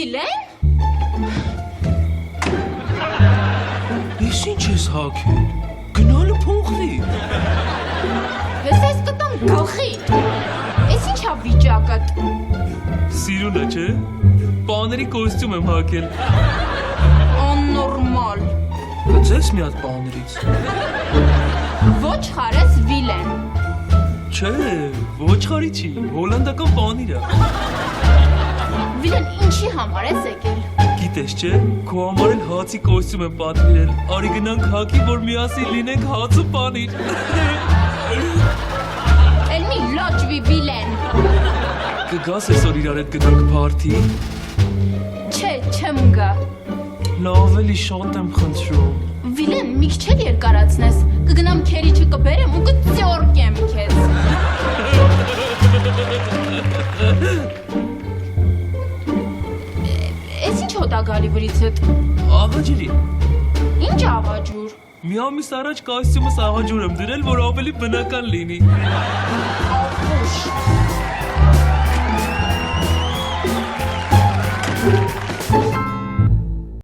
Վիլեն։ Ես ինչ ես հագել, գնալը փոխվի։ Ես ես կտամ գլխի։ Ես ինչա վիճակդ։ Սիրունը չէ, բաների կոստյում եմ հագել։ Աննորմալ։ Կծես մի հատ բաներից։ Ոչ խարես Վիլեն։ Չէ, ոչխարի չի, հոլանդական պանիր է։ Վիլեն ինչի համար ես եկել։ Գիտես չէ, քո համար էլ հացի կոստյում եմ պատվիրել։ Արի գնանք հագի, որ միասին լինենք հաց ու պանիր։ Էլ մի լոճվի Վիլեն։ Կգաս այսօր իրար հետ գնանք փարթի։ Չէ, չեմ գա։ Լավ էլի շատ եմ խնդրում։ Վիլեն, մի քիչ էլ երկարացնես։ Կգնամ քերիչը կբերեմ ու կծյորկեմ քեզ։ Էս ինչ հոտ ա գալի վրիցդ։ Աղաջուրի։ Ինչ աղաջուր։ Մի ամիս առաջ կոստյումս աղաջուր եմ դրել, որ ավելի բնական լինի։